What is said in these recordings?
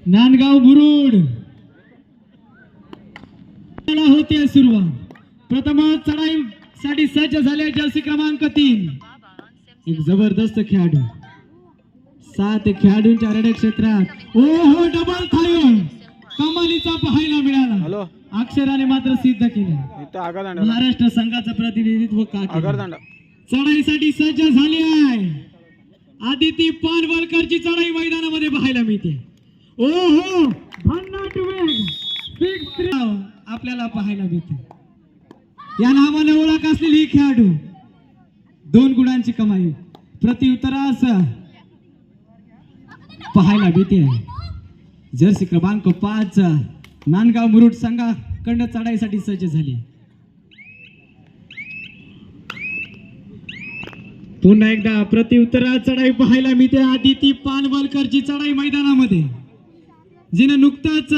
नांदगाव मुरुड होते सुरुवात. प्रथमच चढाईसाठी सज्ज झाले जर्सी क्रमांक 3. एक जबरदस्त खेळाडू. 7 खेळाडूंच्या रडक क्षेत्रात ओहो डबल थाळी कमालीचा पाहायला मिळाला. अक्षराने मात्र सिद्ध केले. महाराष्ट्र संघाचं प्रतिनिधित्व चढाईसाठी सज्ज झाली आहे. आदिती पानवलकरची चढाई मैदानामध्ये पाहायला मिळते. ओहो भन्नाट वेग आपल्याला पाहायला मिळते. या नावाने ओळख असलेली खेळाडू 2 गुणांची कमाई प्रतिउत्तरास पाहायला मिळते. जर्सी क्रमांक 5 नांदगाव मुरुड संघाकडून चढाईसाठी सज्ज झाली. पुन्हा एकदा प्रतिउत्तरा चढाई पाहायला मिळते. आदिती पानवलकरची चढाई मैदानामध्ये जिने नुकताच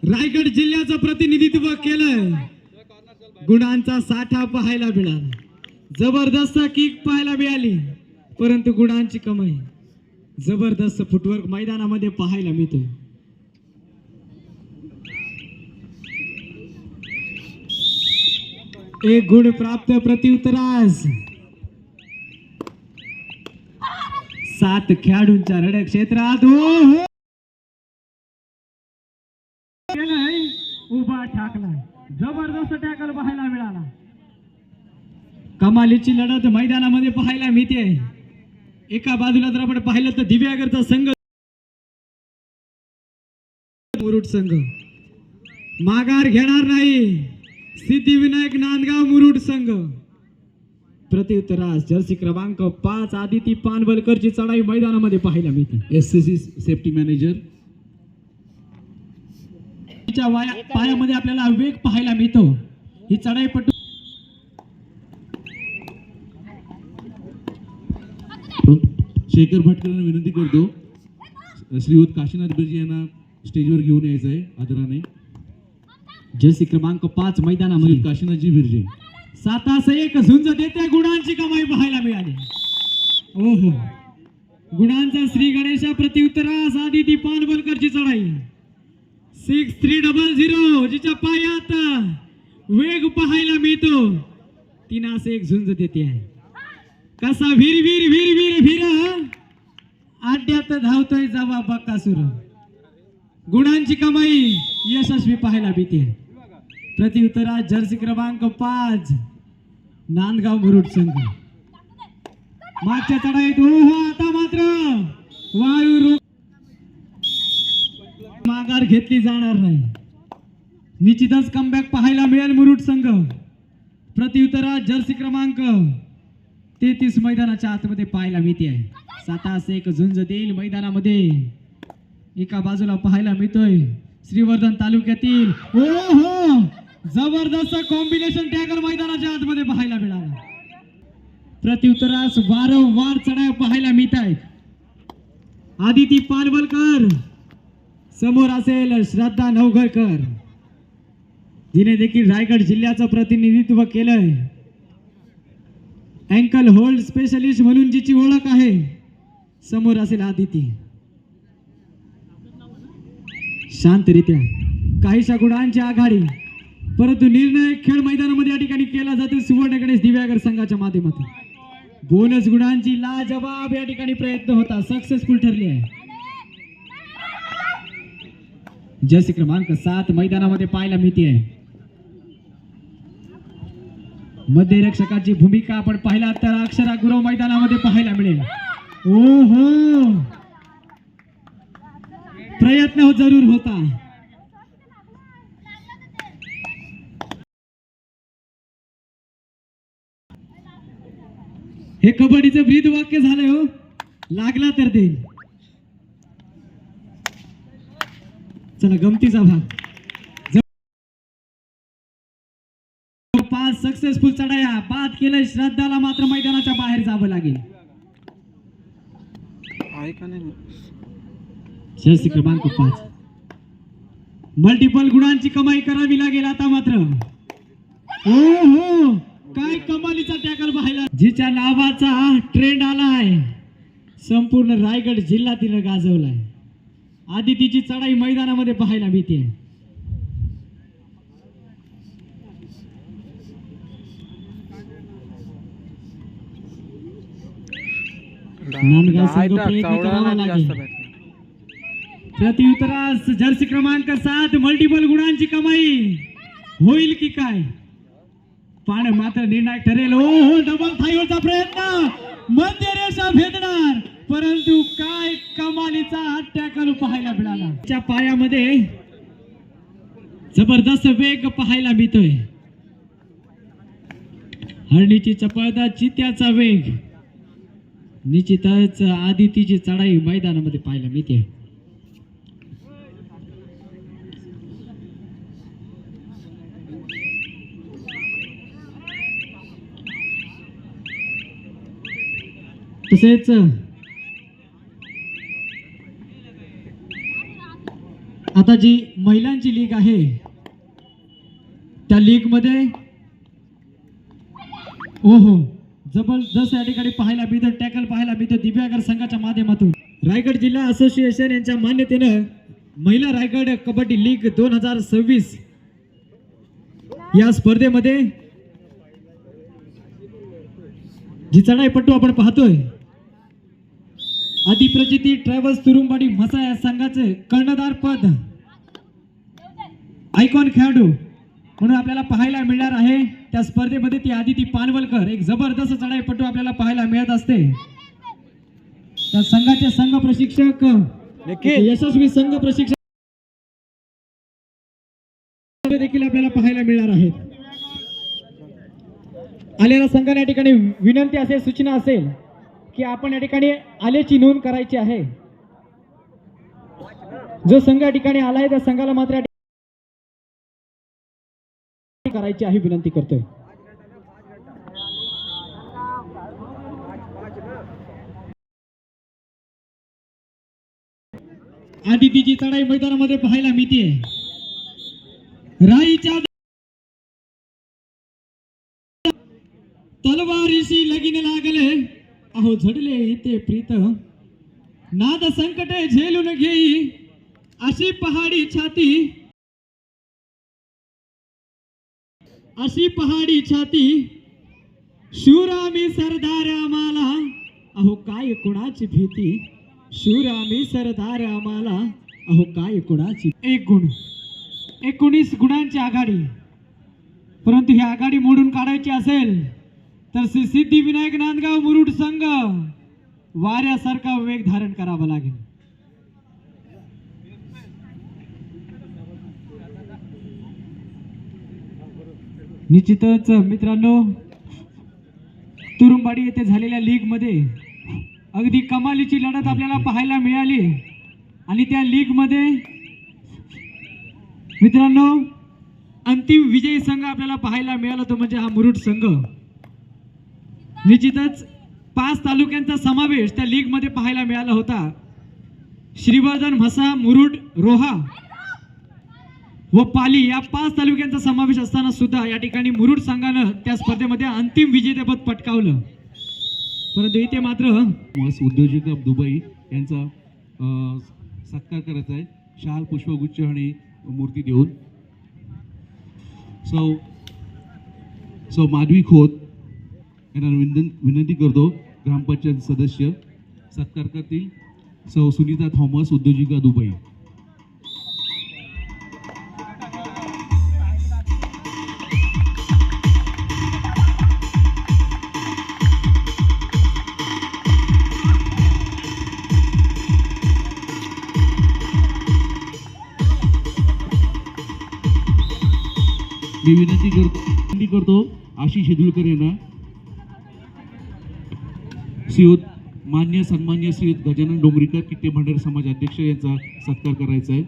रायगड जिल्ह्याचं प्रतिनिधित्व केलंय. गुणांचा साठा पाहायला मिळाला. जबरदस्त किक पाहायला मिळाली परंतु गुणांची कमाई. जबरदस्त फुटवर्क मैदानामध्ये पाहायला मिळतो. एक गुण प्राप्त प्रतिउत्तरास. 7 खेळाडूंच्या रडक क्षेत्रात उभा ठाकला. जबरदस्त टॅकल पाहायला मिळाला. कमालीची लढत मैदानामध्ये पाहायला मिळते. एका बाजूला जर आपण पाहिलं तर दिव्यागरचा संघ मुरुड संघ माघार घेणार नाही. सिद्धिविनायक नांदगाव मुरुड संघ प्रतिउत्तरास जर्सी क्रमांक 5 आदिती पानवलकरची चढाई मैदानामध्ये पाहायला मिळते. एससीसी सेफ्टी मॅनेजर पायामध्ये आपल्याला वेग पाहायला मिळतो. ही चढाई पटू शेखर भटकरांना विनंती करतो श्रीयुत काशीनाथ बिर्जे यांना स्टेजवर घेऊन यायचं आहे आदराने. जर्सी क्रमांक 5 मैदानामध्ये काशीनाथजी बिर्जे 7-1 झुंज देते. गुणांची कमाई पाहायला मिळाली. ओहो गुणांचा श्री गणेशा प्रतिउत्तरास आदिती पानवलकरची चढाई 6300 जिच्या पायात वेग पाहायला मिळतो. 3-1 झुंज देते आहे. कसा वीर वीर वीर वीर वीर आड्यात धावतोय जावा बकासूर. गुणांची कमाई यशस्वी पाहायला मिळते. प्रतिउत्तरा जर्सी क्रमांक 5 नांदगाव मुरुड संघ मागच्या चढाईत ओहो आता मात्र वायू माघार घेतली जाणार नाही. निश्चितच कमबॅक पाहायला मिळेल मुरुड संघ. प्रतिउत्तरा जर्सी क्रमांक 33 मैदानाच्या आतमध्ये पाहायला मिळते आहे. 7-1 झुंज देईल मैदानामध्ये. एका बाजूला पाहायला मिळतोय श्रीवर्धन तालुक्यातील ओहो जबरदस्त कॉम्बिनेशन टॅकल मैदानाच्या आतमध्ये पाहायला मिळाला. प्रतिउत्तरास वारंवार चढाई पाहायला मिळत आहेत. आदिती पानवलकर समोर असेल श्रद्धा नवघरकर जिने देखील रायगड जिल्ह्याचं प्रतिनिधित्व केलंय. अँकल होल्ड स्पेशलिस्ट म्हणून जिची ओळख आहे. समोर असेल आदिती. शांतरित्या काहीशा गुणांची आघाडी परंतु निर्णायक खेळ मैदानामध्ये या ठिकाणी केला जातो सुवर्ण गणेश दिव्यागर संघाच्या माध्यमातून. बोनस गुणांची लाजवाब या ठिकाणी प्रयत्न होता सक्सेसफुल ठरले आहे. जर्सी क्रमांक 7 मैदानामध्ये पाहायला मिळते आहे. मध्यरक्षकाची भूमिका आपण पाहिला तर अक्षरा गुरव मैदानामध्ये पाहायला मिळेल. ओहो प्रयत्न जरूर होता. हे कबड्डीचं ब्रीद वाक्य झालंय हो. लागला तर देईल. चला गमतीचा भाग 5 सक्सेसफुल चढाया बाद केलंय. श्रद्धाला मात्र मैदानाच्या बाहेर जावं लागेल. जर्सी क्रमांक 5 मल्टिपल गुणांची कमाई करावी लागेल आता मात्र. ओहो काय कमालीचा टॅकल पाहायला. जिच्या नावाचा ट्रेंड आलाय संपूर्ण रायगड जिल्हा तिने गाजवलाय. आदितीची चढाई मैदानामध्ये पाहायला मिळते. नांदगाव संघ प्रयत्न करावा लागेल. प्रत्युत्तरास जर्सी क्रमांक 7 मल्टिपल गुणांची कमाई होईल की काय, पण मात्र निर्णायक ठरेल. हो डबल थाईवरचा प्रयत्न मध्य रेषा भेदणार, परंतु काय कमालीचा टॅकल पाहायला मिळाला. त्या पायामध्ये जबरदस्त वेग पाहायला मिळतोय. हरणीची चपळता, चित्त्याचा वेग, निश्चितच आदितीची चढाई मैदानामध्ये पाहायला मिळते. तसेच आता जी महिलांची लीग आहे त्या लीग मध्ये ओहो जबरदस्त या ठिकाणी पाहायला मिळतं. टॅकल पाहायला मिळतं दिव्यागर संघाच्या माध्यमातून. रायगड जिल्हा असोसिएशन यांच्या मान्यतेनं महिला रायगड कबड्डी लीग 2026 या स्पर्धेमध्ये जी चढाईपट्टू आपण पाहतोय, आदिप्रचिती ट्रॅव्हल्स तुरुंबाडी म्हसा या संघाचे कर्णधार पद आयकॉन खेळाडू म्हणून आपल्याला पाहायला मिळणार आहे. त्या स्पर्धेमध्ये ती आदिती पानवलकर, एक जबरदस्त चढाईपट्टू आपल्याला पाहायला मिळत असते. त्या संघाचे संघ प्रशिक्षक, यशस्वी संघ प्रशिक्षक देखील आपल्याला पाहायला मिळणार आहेत. आलेल्या संघाने या ठिकाणी विनंती असेल, सूचना असेल की आपण या ठिकाणी आल्याची नोंद करायची आहे. जो संघ या ठिकाणी आलाय त्या संघाला मात्र करायची आहे विनंती करतोय. आदितीची चढाई मैदानामध्ये पाहायला मिळते. राईच्या तलवारीशी लगीन लागले, अहो झडले इथे प्रीत, नाद संकटे झेलून घेई अशी पहाडी छाती, अशी पहाडी छाती, शूरामी सरदार आम्हाला, अहो काय कुणाची भीती, शूरामी सरदार आम्हाला, अहो काय कुणाची. 1 गुण, 19 गुणांची आघाडी. परंतु ही आघाडी मोडून काढायची असेल तर सिद्धिविनायक नांदगाव मुरुड संघ वाऱ्यासारखा वेग धारण करावा लागेल. निश्चितच मित्रांनो, तुरुंबाडी येथे झालेल्या लीग मध्ये अगदी कमालीची लढत आपल्याला पाहायला मिळाली. आणि त्या लीग मध्ये मित्रांनो अंतिम विजयी संघ आपल्याला पाहायला मिळाला तो म्हणजे हा मुरुड संघ. निश्चितच 5 तालुक्यांचा समावेश त्या लीग मध्ये पाहायला मिळाला होता. श्रीवर्धन, म्हसा, मुरुड, रोहा व पाली या 5 तालुक्यांचा समावेश असताना सुद्धा या ठिकाणी मुरुड संघानं त्या स्पर्धेमध्ये अंतिम विजेतेपद पटकावलं. परंतु इथे मात्र उद्योजिका दुबई यांचा सत्कार करायचा आहे शाल, पुष्पगुच्छ आणि मूर्ती देऊन. सौ माधवी खोत यांना विनंती करतो, ग्रामपंचायत सदस्य सत्कार करतील. सौ सुनीता थॉमस, उद्योजिका दुबई. मी विनंती करतो आशिष शेदुलकर यांना, श्रीयुत मान्य सन्मान्य श्रीयुत गजानन डोंगरीकर किट्टे भंडारी समाज अध्यक्ष यांचा सत्कार करायचा आहे.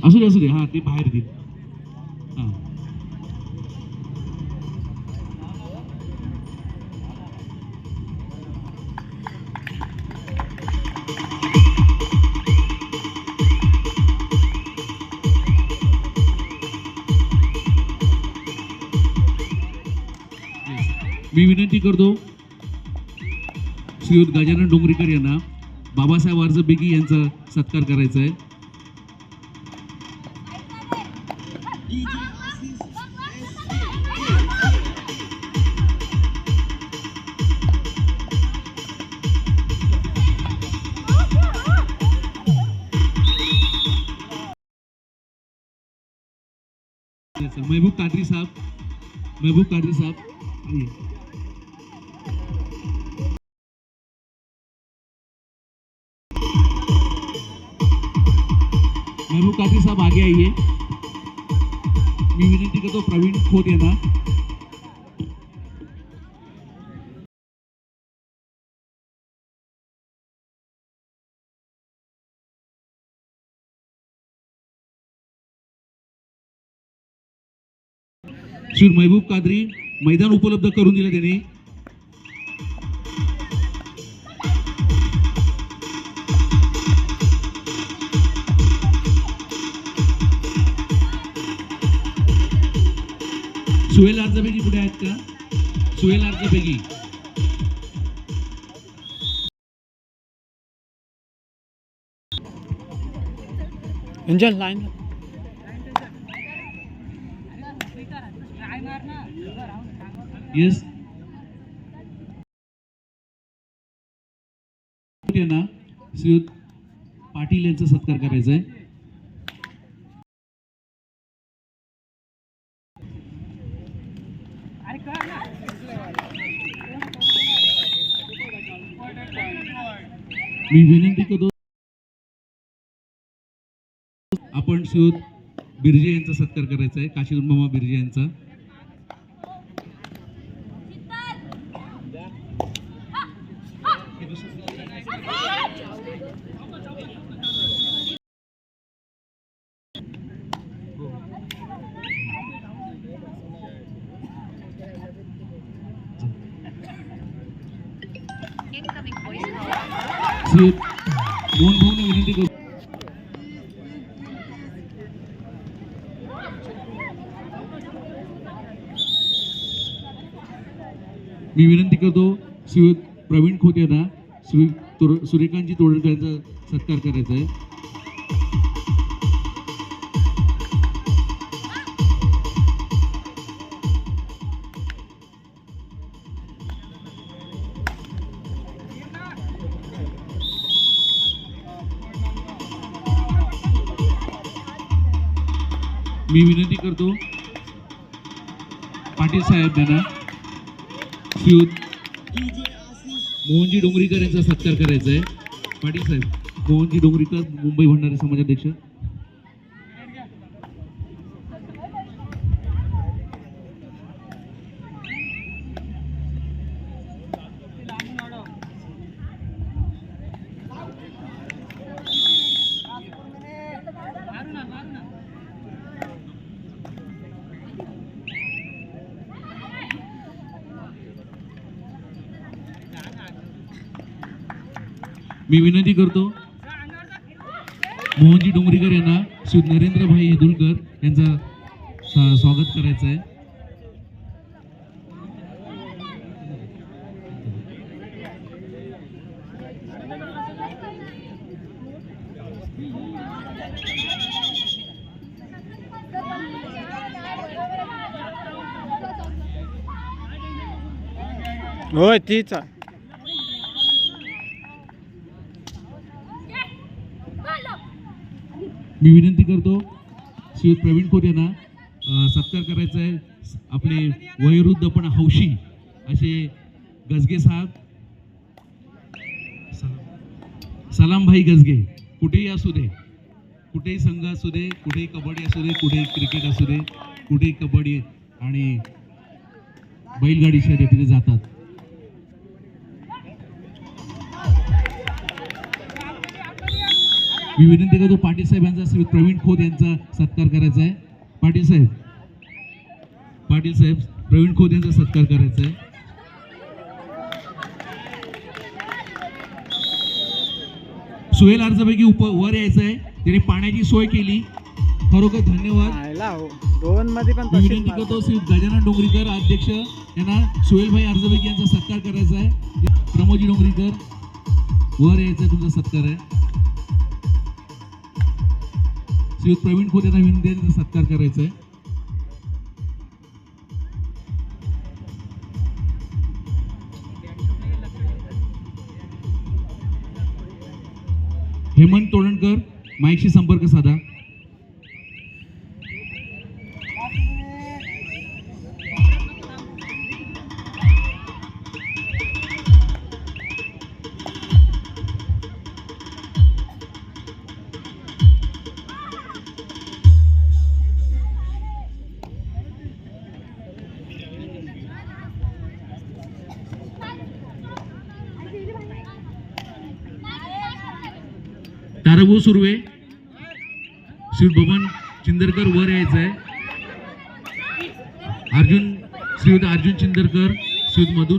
असू दे हा ते बाहेर येतील. हा मी विनंती करतो श्रीयुत गजानन डोंगरीकर यांना बाबासाहेब आर्जबेगी यांचा सत्कार करायचा आहे. महबूब कादरी साहब आइए. महबूब कादरी साहब आगे आइए. मी विनंती करतो प्रवीण खोत यांना. श्री महबूब कादरी मैदान उपलब्ध करून दिले त्यांनी. सुहेल आर्जबेगी कुठे आहेत का? Suhail Arjbegi. Angel line yes. त्यांना श्रीयुत पाटील यांचा सत्कार करायचा आहे. मी विनंती करतो आपण श्रीयुत बिर्जे यांचा सत्कार करायचा आहे. काशीनाथ मामा बिर्जे यांचा. श्रीयुत मोहन भाऊंना विनंती करतो. मी विनंती करतो श्रीयुत प्रवीण खोत यांना श्री सूर्यकांतजी तोडकर यांचा सत्कार करायचा आहे. मी विनंती करतो पाटील साहेब यांना श्रीयुत मोहनजी डोंगरीकर यांचा सत्कार करायचा आहे. पाटील साहेब. मोहनजी डोंगरीकर मुंबई भंडारी समाजाध्यक्ष. मी विनंती करतो मोहनजी डोंगरीकर यांना श्री नरेंद्रभाई येदुलकर यांचा स्वागत करायचं आहे. होय तीच आहे. मी विनंती करतो श्री प्रवीण खोत यांना सत्कार करायचा आहे. आपले वयोवृद्ध पण हौशी असे गजगे साहेब, सलामभाई गजगे, कुठेही असू दे, कुठेही संघ असू दे, कुठेही कबड्डी असू दे, कुठेही क्रिकेट असू दे, कुठेही कबड्डी आणि बैलगाडी शर्यतीने जातात. मी विनंती करतो पाटील साहेब यांचा श्री प्रवीण खोत यांचा सत्कार करायचा आहे. पाटील साहेब प्रवीण खोत यांचा सत्कार करायचा आहे. सुहेल आर्जबेगी वर यायचं आहे. त्याने पाण्याची सोय केली, खरोखर धन्यवाद. दोन मध्ये पण मी विनंती करतो श्री गजानन डोंगरीकर अध्यक्ष यांना सुहेलभाई अर्जबेग यांचा सत्कार करायचा आहे. प्रमोदजी डोंगरीकर वर यायचा तुमचा सत्कार आहे. श्री प्रवीण खोत यांना विनंती आहे त्यांचा सत्कार करायचा आहे. हेमंत तोडणकर माईकशी संपर्क साधा. ताराभाऊ सुर्वे श्री बबन चिंदरकर वर यायचं आहे. श्रीयुत अर्जुन चिंदरकर श्रीयुत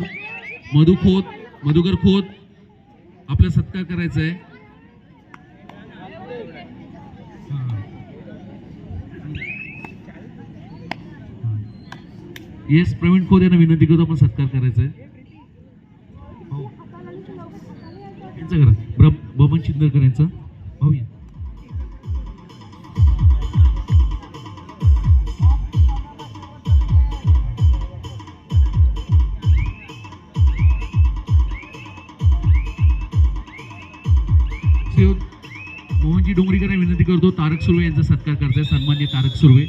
मधुकर खोत आपला सत्कार करायचा आहे. येस प्रवीण खोत यांना विनंती करतो आपण सत्कार करायचा आहे. यांचं करा बबन चिंदरकर यांचं पाहूया. मोहनजी डोंगरीकर विनंती करतो तारक सुर्वे यांचा सत्कार करताय. सन्मान्य तारक सुर्वे.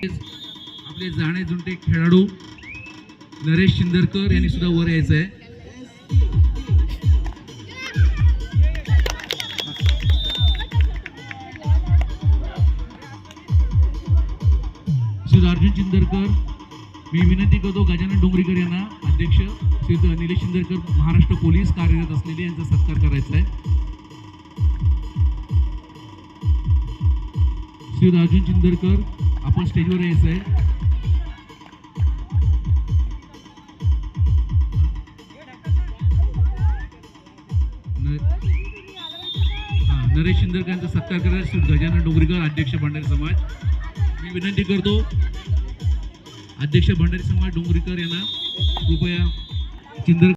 आपले जाणे जुंटे खेळाडू नरेश चिंदरकर यांनी सुद्धा वर यायचं आहे. श्री अर्जुन चिंदरकर. मी विनंती करतो गजानन डोंगरीकर यांना अध्यक्ष श्री निलेश चिंदरकर महाराष्ट्र पोलीस कार्यरत असलेले यांचा सत्कार करायचा आहे. श्री अर्जुन चिंदरकर आपण स्टेजवर यायचं आहे. नरेश चिंदरकर यांचा सत्कार करायचा. श्री गजानन डोंगरीकर अध्यक्ष भंडारी समाज. मी विनंती करतो अध्यक्ष भंडारी समाज डोंगरीकर यांना कृपया चिंदरकर